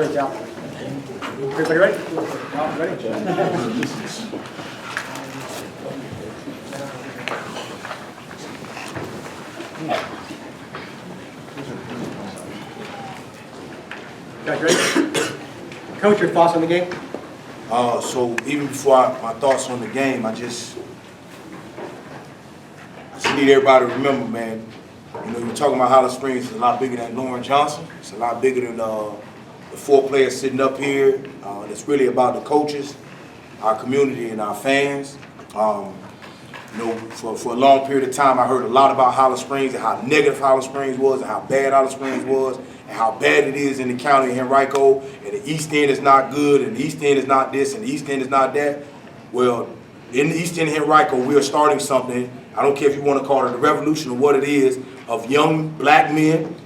Great job. Everybody ready? Ready? Guys ready? Coach, your thoughts on the game? So even before my thoughts on the game, I just need everybody to remember, man, you know, you're talking about Highland Springs, it's a lot bigger than Lauren Johnson. It's a lot bigger than the 4 players sitting up here. It's really about the coaches, our community, and our fans. You know, for a long period of time, I heard a lot about Highland Springs and how negative Highland Springs was and how bad Highland Springs was and how bad it is in the county of Henrico, and the East End is not good, and the East End is not this, and the East End is not that. Well, in the East End of Henrico, we are starting something. I don't care if you want to call it a revolution or what it is, of young black men,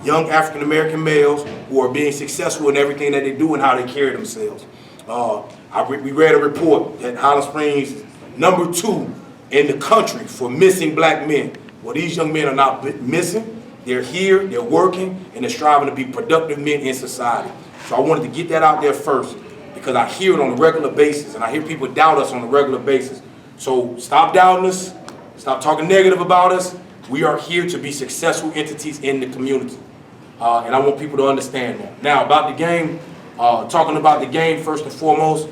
young African-American males who are being successful in everything that they do and how they carry themselves. We read a report that Highland Springs is #2 in the country for missing black men. Well, these young men are not missing. They're here, they're working, and they're striving to be productive men in society. So I wanted to get that out there first because I hear it on a regular basis, and I hear people doubt us on a regular basis. So stop doubting us, stop talking negative about us. We are here to be successful entities in the community. And I want people to understand that. Now, about the game, talking about the game first and foremost,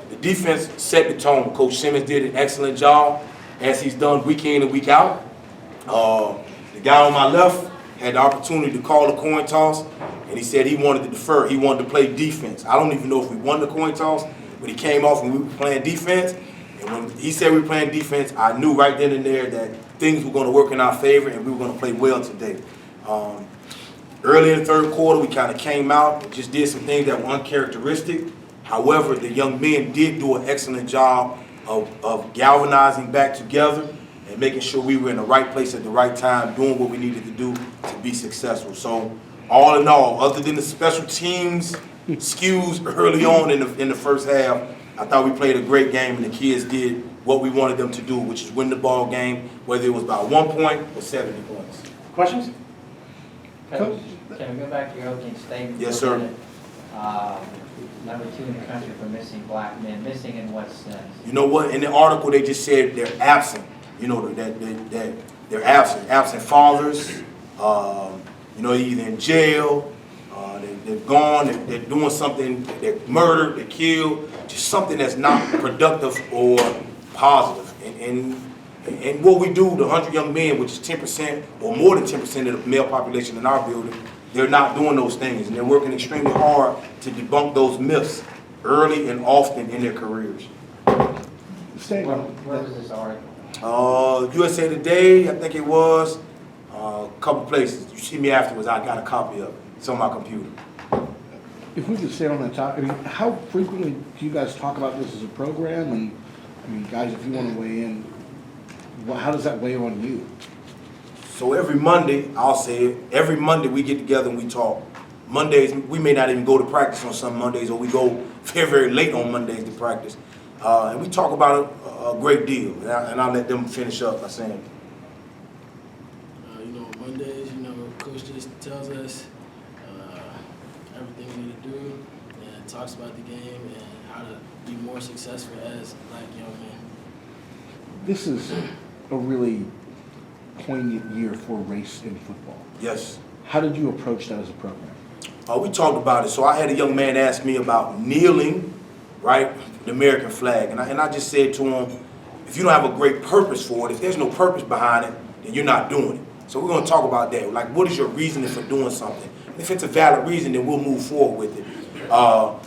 the defense set the tone. Coach Simmons did an excellent job, as he's done week in and week out. The guy on my left had the opportunity to call the coin toss, and he said he wanted to defer. He wanted to play defense. I don't even know if we won the coin toss, but he came off and we were playing defense. And when he said we were playing defense, I knew right then and there that things were going to work in our favor and we were going to play well today. Early in the third quarter, we kind of came out and just did some things that were uncharacteristic. However, the young men did do an excellent job of galvanizing back together and making sure we were in the right place at the right time, doing what we needed to do to be successful. So, all in all, other than the special teams skews early on in the first half, I thought we played a great game and the kids did what we wanted them to do, which is win the ball game, whether it was by 1 point or 70 points. Questions? Coach, can we go back to your opening statement? Yes, sir. #2 in the country for missing black men. Missing in what sense? You know what? In the article, they just said they're absent. You know, that they're absent. Absent fathers, you know, either in jail, they're gone, they're doing something, they're murdered, they're killed, just something that's not productive or positive. And what we do, the 100 young men, which is 10% or more than 10% of the male population in our building, they're not doing those things. And they're working extremely hard to debunk those myths early and often in their careers. Where was this article? USA Today, I think it was, a couple places. You see me afterwards, I got a copy of it. It's on my computer. If we could stay on that topic, I mean, how frequently do you guys talk about this as a program? And I mean, guys, if you want to weigh in, how does that weigh on you? So every Monday, I'll say it, every Monday we get together and we talk. Mondays, we may not even go to practice on some Mondays, or we go very, very late on Mondays to practice. And we talk about it a great deal. And I'll let them finish up by saying, you know, Mondays, you know, Coach just tells us everything we need to do and talks about the game and how to be more successful as black young men. This is a really poignant year for race in football. yes. How did you approach that as a program? We talked about it. So I had a young man ask me about kneeling, right, the American flag. And I just said to him, if you don't have a great purpose for it, if there's no purpose behind it, then you're not doing it. So we're going to talk about that. Like, what is your reasoning for doing something? And if it's a valid reason, then we'll move forward with it.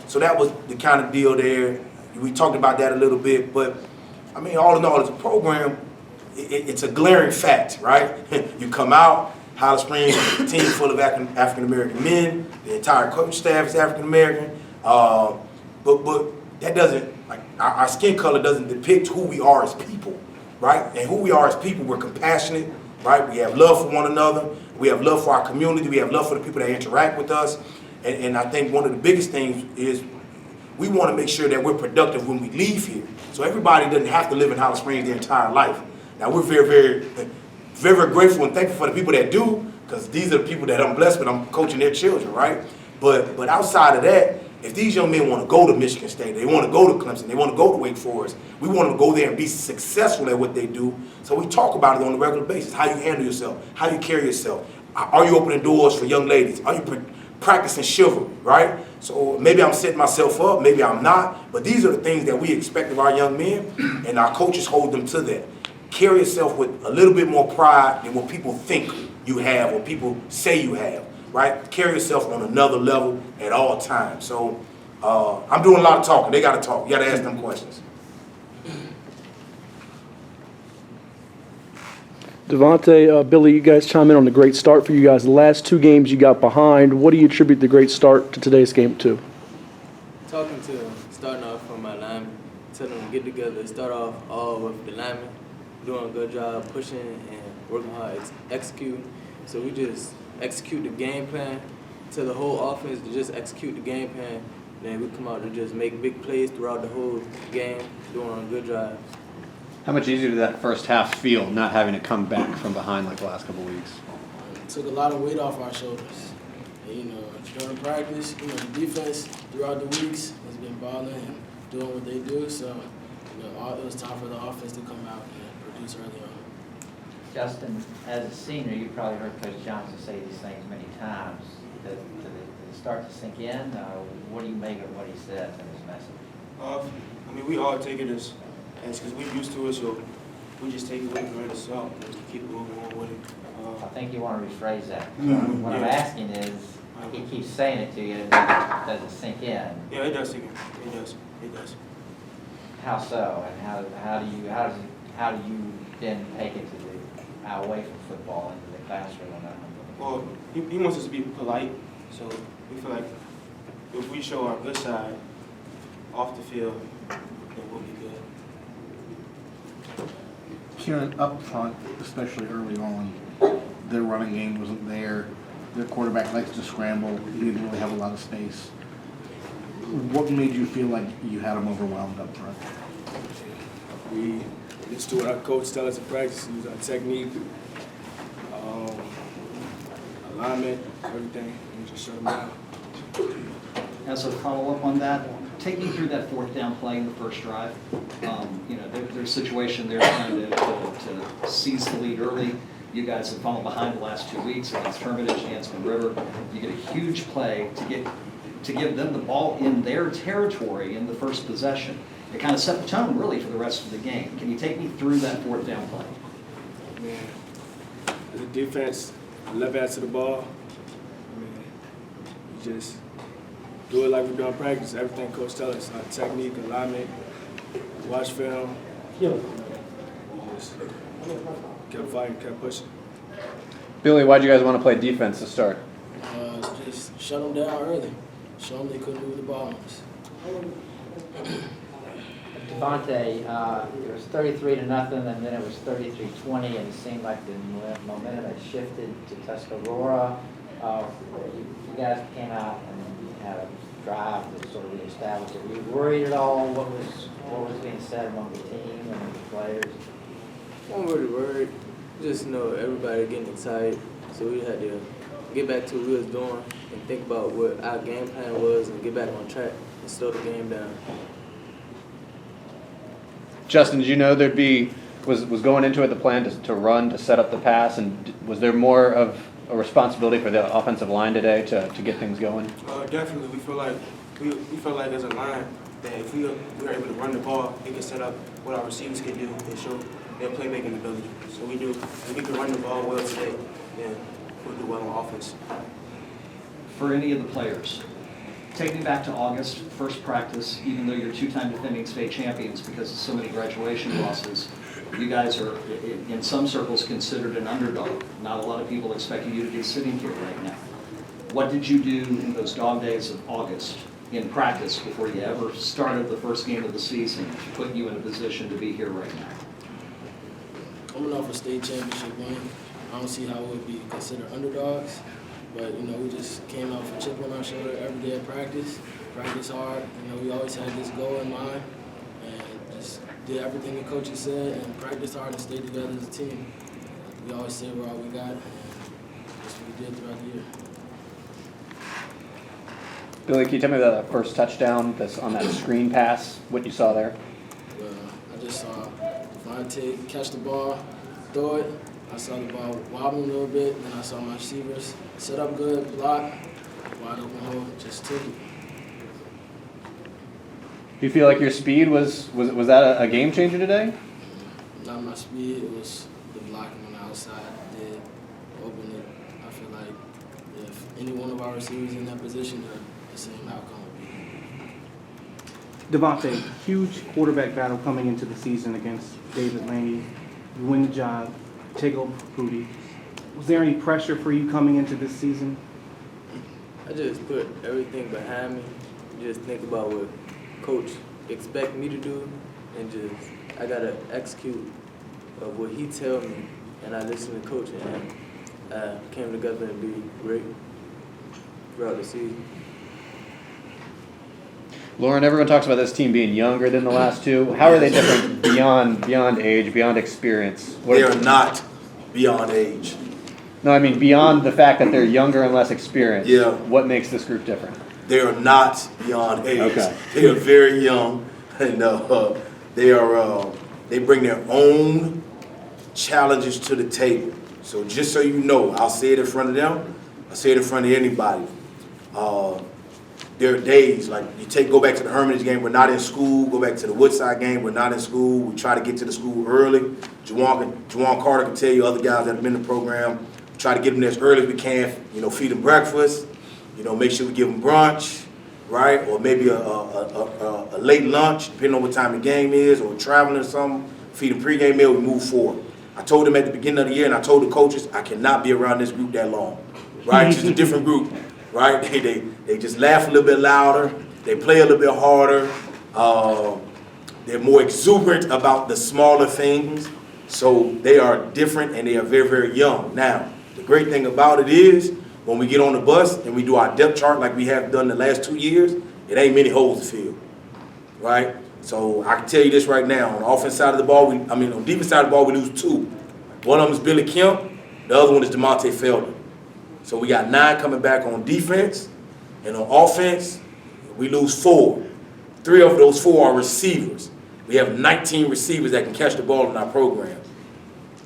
So that was the kind of deal there. We talked about that a little bit. But, I mean, all in all, as a program, it's a glaring fact, right? You come out, Highland Springs is a team full of African-American men. The entire coach staff is African-American. But that doesn't, like, our skin color doesn't depict who we are as people, right? And who we are as people, we're compassionate, right? We have love for one another. We have love for our community. We have love for the people that interact with us. And I think one of the biggest things is we want to make sure that we're productive when we leave here. So everybody doesn't have to live in Highland Springs their entire life. Now, we're very, very, very, very grateful and thankful for the people that do, because these are the people that I'm blessed with. I'm coaching their children, right? But outside of that, if these young men want to go to Michigan State, they want to go to Clemson, they want to go to Wake Forest, we want them to go there and be successful at what they do. So we talk about it on a regular basis, how you handle yourself, how you carry yourself. Are you opening doors for young ladies? Are you practicing chivalry, right? So maybe I'm setting myself up, maybe I'm not, but these are the things that we expect of our young men, and our coaches hold them to that. Carry yourself with a little bit more pride than what people think you have or people say you have, right? Carry yourself on another level at all times. So I'm doing a lot of talking. They got to talk. You got to ask them questions. Devontae, Billy, you guys chime in on the great start for you guys. The last 2 games you got behind. What do you attribute the great start to today's game to? Talking to them, starting off from my linemen, telling them to get together, start off all with the linemen, doing a good job pushing and working hard, executing. So we just execute the game plan, tell the whole offense to just execute the game plan. Then we come out to just make big plays throughout the whole game, doing a good drive. How much easier did that first half feel, not having to come back from behind like the last couple of weeks? It took a lot of weight off our shoulders. And, during practice, the defense throughout the weeks has been balling and doing what they do. So, it was time for the offense to come out and produce early on. Justin, as a senior, you probably heard Coach Johnson say these things many times. Did it start to sink in? What do you make of what he said in his message? We all take it as because we're used to it, so we just take it with a grain of salt and keep moving on with it. I think you want to rephrase that. What I'm asking is, he keeps saying it to you, does it sink in? Yeah, it does sink in. It does. It does. How so? And how do you then take it to away from football into the classroom? Well, he wants us to be polite, so we feel like if we show our good side off the field, then we'll be good. Kieran, up front, especially early on, their running game wasn't there. Their quarterback likes to scramble. He didn't really have a lot of space. What made you feel like you had them overwhelmed up front? We just do what our coach tells us in practice, use our technique, alignment, everything, and just shut them down. As a follow-up on that, take me through that 4th down play in the first drive. There's a situation there trying to seize the lead early. You guys have fallen behind the last 2 weeks against Hermitage, Hansman River. You get a huge play to give them the ball in their territory in the first possession. It kind of set the tone really for the rest of the game. Can you take me through that 4th down play? Man, as a defense, left hand to the ball. We just do it like we do in practice. Everything coach tells us, our technique, alignment, watch film. We just kept fighting, kept pushing. Billy, why'd you guys want to play defense to start? Just shut them down early. Show them they couldn't move the ball on us. Devontae, it was 33-0, and then it was 33-20, and it seemed like the momentum had shifted to Tuscarora. You guys came out and had a drive to sort of reestablish it. Were you worried at all what was being said among the team and the players? I'm really worried. Just everybody getting excited, so we had to get back to what we was doing and think about what our game plan was and get back on track and slow the game down. Justin, did you know was going into it the plan to run, to set up the pass, and was there more of a responsibility for the offensive line today to get things going? Definitely, we feel like as a line that if we are able to run the ball, it can set up what our receivers can do and show their playmaking ability. So we do. If we can run the ball well today, then we'll do well on offense. For any of the players, take me back to August, first practice, even though you're 2-time defending state champions because of so many graduation losses. You guys are, in some circles, considered an underdog. Not a lot of people expecting you to be sitting here right now. What did you do in those dog days of August in practice before you ever started the first game of the season to put you in a position to be here right now? Coming off a state championship win, I don't see how we would be considered underdogs. But, we just came out with a chip on our shoulder every day at practice hard. We always had this goal in mind and just did everything the coaches said and practiced hard and stayed together as a team. We always say we're all we got, and that's what we did throughout the year. Billy, can you tell me about that first touchdown that's on that screen pass, what you saw there? I just saw Devontae catch the ball, throw it. I saw the ball wobbling a little bit, then I saw my receivers set up good, block, wide open hole, just took it. Do you feel like your speed was that a game changer today? Not my speed, it was the blocking on the outside did open it. I feel like if any one of our receivers in that position, the same outcome would be. Devontae, huge quarterback battle coming into the season against David Laney. You win the job, take over Prudy. Was there any pressure for you coming into this season? I just put everything behind me. Just think about what Coach expect me to do, and just I gotta execute of what he tell me, and I listen to Coach, and came together and be great throughout the season. Lauren, everyone talks about this team being younger than the last two. How are they different beyond age, beyond experience? They are not beyond age. No, I mean beyond the fact that they're younger and less experienced. Yeah. What makes this group different? They are not beyond age. Okay. They are very young, and they bring their own challenges to the table. So just so you know, I'll say it in front of them. I'll say it in front of anybody. There are days like go back to the Hermitage game. We're not in school. Go back to the Woodside game. We're not in school. We try to get to the school early. Juwan Carter can tell you, other guys that have been in the program. Try to get them there as early as we can. Feed them breakfast. Make sure we give them brunch, right? Or maybe a late lunch, depending on what time the game is, or traveling or something. Feed them pregame meal. We move forward. I told them at the beginning of the year, and I told the coaches, I cannot be around this group that long, right? It's just a different group, right? They just laugh a little bit louder. They play a little bit harder. They're more exuberant about the smaller things. So they are different, and they are very, very young. Now, the great thing about it is, when we get on the bus and we do our depth chart like we have done the last 2 years, it ain't many holes to fill, right? So I can tell you this right now. On the offense side of the ball, on the defense side of the ball, we lose 2. One of them is Billy Kemp. The other one is DeMonte Felder. So we got 9 coming back on defense. And on offense, we lose 4. 3 of those 4 are receivers. We have 19 receivers that can catch the ball in our program.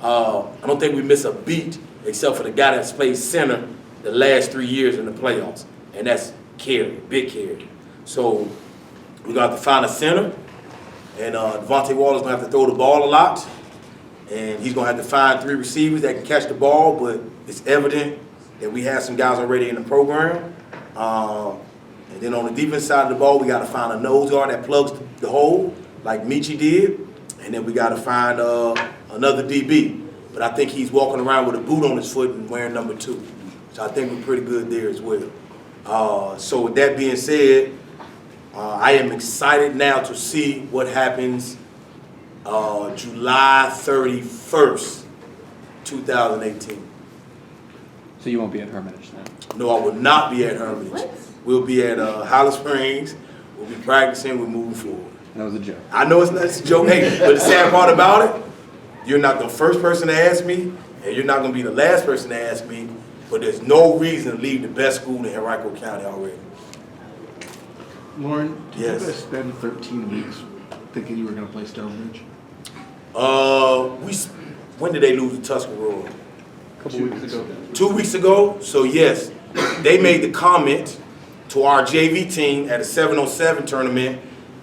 I don't think we miss a beat except for the guy that's played center the last 3 years in the playoffs. And that's Carey, Big Carey. So we're going to have to find a center. And Devontae Waller's going to have to throw the ball a lot. And he's going to have to find 3 receivers that can catch the ball. But it's evident that we have some guys already in the program. And then on the defense side of the ball, we got to find a nose guard that plugs the hole, like Michi did. And then we got to find another DB. But I think he's walking around with a boot on his foot and wearing number 2. So I think we're pretty good there as well. So with that being said, I am excited now to see what happens July 31st, 2018. So you won't be at Hermitage then? No, I will not be at Hermitage. What? We'll be at Highland Springs. We'll be practicing. We're moving forward. That was a joke. I know it's not a joke. Hey, but the sad part about it, you're not the first person to ask me, and you're not going to be the last person to ask me, but there's no reason to leave the best school in Henrico County already. Lauren, did Yes. you guys spend 13 weeks thinking you were going to play Stonebridge? When did they lose to Tuscarora? A couple weeks ago. 2 weeks ago. So yes, they made the comment to our JV team at a 7-on-7 tournament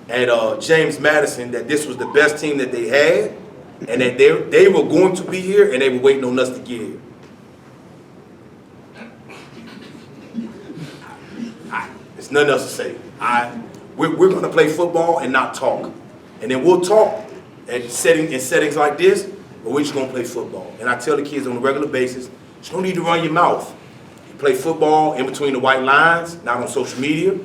at James Madison that this was the best team that they had, and that they were going to be here, and they were waiting on us to get here. There's nothing else to say. We're going to play football and not talk, and then we'll talk in settings like this, but we're just going to play football. And I tell the kids on a regular basis, you don't need to run your mouth. You play football in between the white lines, not on social media,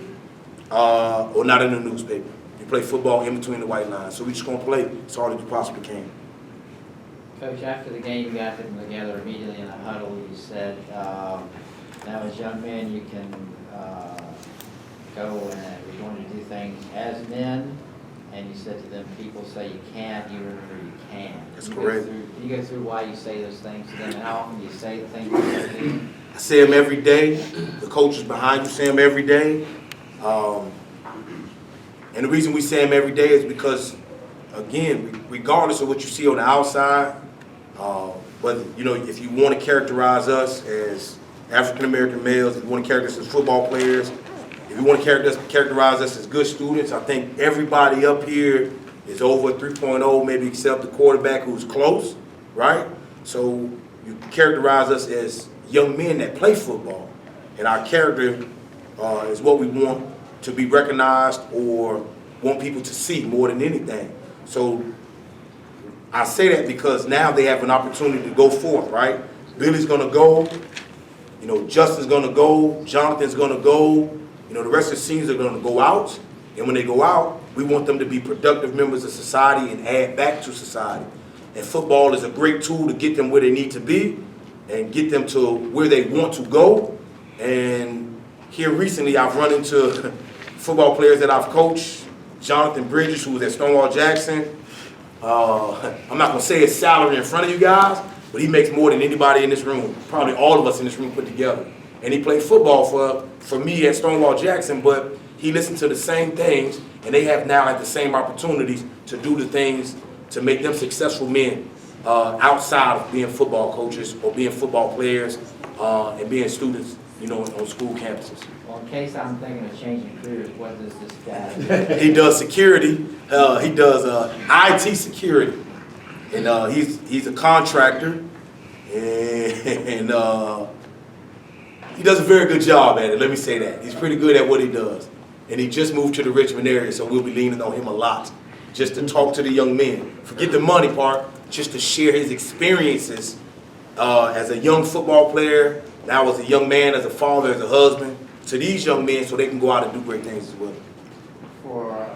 or not in the newspaper. You play football in between the white lines. So we're just going to play as hard as you possibly can. Coach, after the game, you got them together immediately in a huddle. You said, now as young men, you can go and we want to do things as men. And you said to them, people say you can't, you remember you can. That's correct. Can you go through why you say those things to them and how often you say the things you say to them? I say them every day. The coaches behind you say them every day. And the reason we say them every day is because, again, regardless of what you see on the outside, but you know, if you want to characterize us as African American males, if you want to characterize us as football players, if you want to characterize us as good students, I think everybody up here is over 3.0, maybe except the quarterback who's close, right? So you characterize us as young men that play football, and our character is what we want to be recognized or want people to see more than anything. So I say that because now they have an opportunity to go forth, right? Billy's gonna go, you know, Justin's gonna go, Jonathan's gonna go, you know, the rest of the seniors are gonna go out, and when they go out, we want them to be productive members of society and add back to society. And football is a great tool to get them where they need to be and get them to where they want to go. And here recently, I've run into football players that I've coached, Jonathan Bridges, who was at Stonewall Jackson. I'm not gonna say his salary in front of you guys, but he makes more than anybody in this room, probably all of us in this room put together. And he played football for me at Stonewall Jackson, but he listened to the same things, and they have now had the same opportunities to do the things to make them successful men outside of being football coaches or being football players and being students, you know, on school campuses. Well, in case I'm thinking of changing careers, what does this guy do? He does security. He does IT security, and he's a contractor, and he does a very good job at it. Let me say that he's pretty good at what he does, and he just moved to the Richmond area, so we'll be leaning on him a lot, just to talk to the young men. Forget the money part, just to share his experiences as a young football player, now as a young man, as a father, as a husband, to these young men, so they can go out and do great things as well. For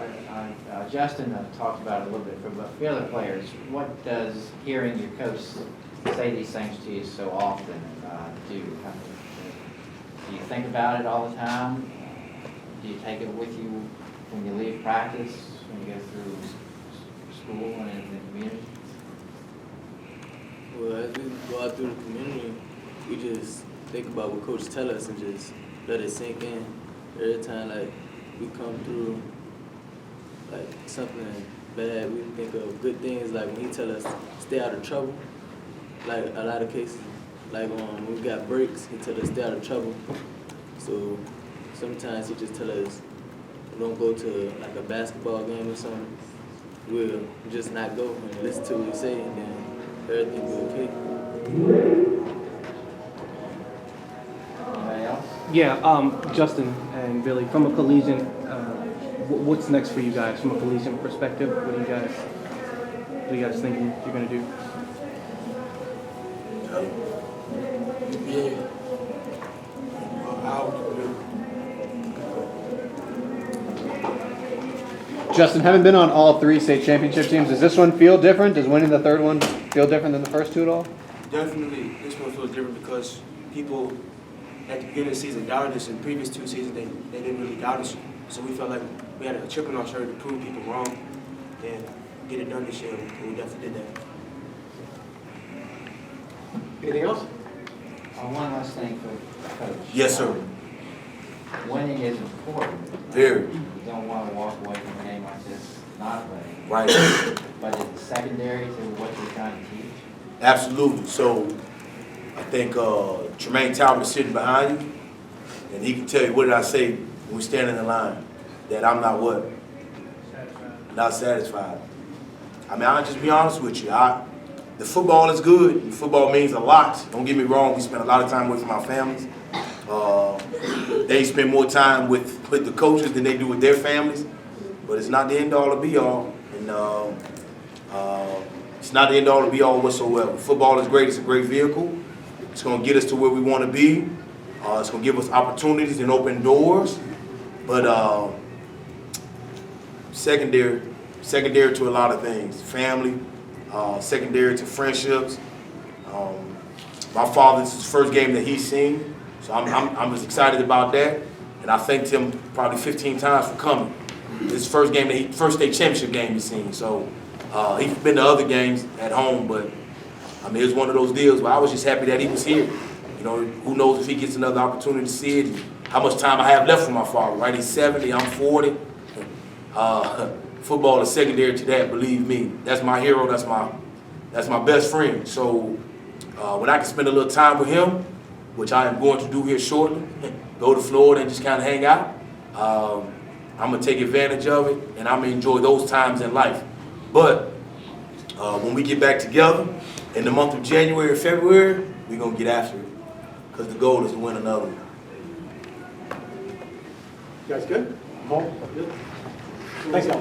Justin talked about it a little bit, but for the other players, what does hearing your coach say these things to you so often do? Do you think about it all the time? Do you take it with you when you leave practice, when you go through school and in the community? Well, as we go out through the community, we just think about what coach tell us and just let it sink in. Every time like we come through like something bad, we think of good things, like when he tell us stay out of trouble. Like a lot of cases, like when we got breaks, he tell us stay out of trouble. So sometimes he just tell us don't go to like a basketball game or something. We'll just not go and listen to what he say, and then everything will be okay. Anybody else? Yeah, Justin and Billy, from a collegiate, what's next for you guys from a collegiate perspective? What are you guys thinking you're going to do? Yeah. Justin, having been on all three state championship teams, does this one feel different? Does winning the third one feel different than the first two at all? Definitely, this one feels different because people at the beginning of the season doubted us. In the previous two seasons, they didn't really doubt us. So we felt like we had a chip on our shoulder to prove people wrong and get it done this year, and we definitely did that. Anything else? One last thing for Coach. Yes, sir. Winning is important. Very. You don't want to walk away from a game like this not winning. Right. But it's secondary to what you're trying to teach. Absolutely. So I think Tremaine Talbot is sitting behind you, and he can tell you what did I say when we stand in the line, that I'm not what? Not satisfied. I mean, I'll just be honest with you. The football is good. The football means a lot. Don't get me wrong. We spend a lot of time away from our families. They spend more time with the coaches than they do with their families. But it's not the end all to be all. And it's not the end all to be all whatsoever. Football is great. It's a great vehicle. It's going to get us to where we want to be. It's going to give us opportunities and open doors. But secondary to a lot of things. Family, secondary to friendships. My father, this is the first game that he's seen, so I'm as excited about that. And I thanked him probably 15 times for coming. This first game, first state championship game he's seen. So he's been to other games at home, but I mean, it was one of those deals where I was just happy that he was here. You know, who knows if he gets another opportunity to see it. how much time I have left for my father, right? He's 70, I'm 40. Football is secondary to that, believe me. That's my hero, that's my best friend. So when I can spend a little time with him, which I am going to do here shortly, go to Florida and just kind of hang out, I'm going to take advantage of it, and I'm going to enjoy those times in life. But when we get back together in the month of January or February, we're going to get after it, because the goal is to win another one. You guys good? Good. Thanks, y'all.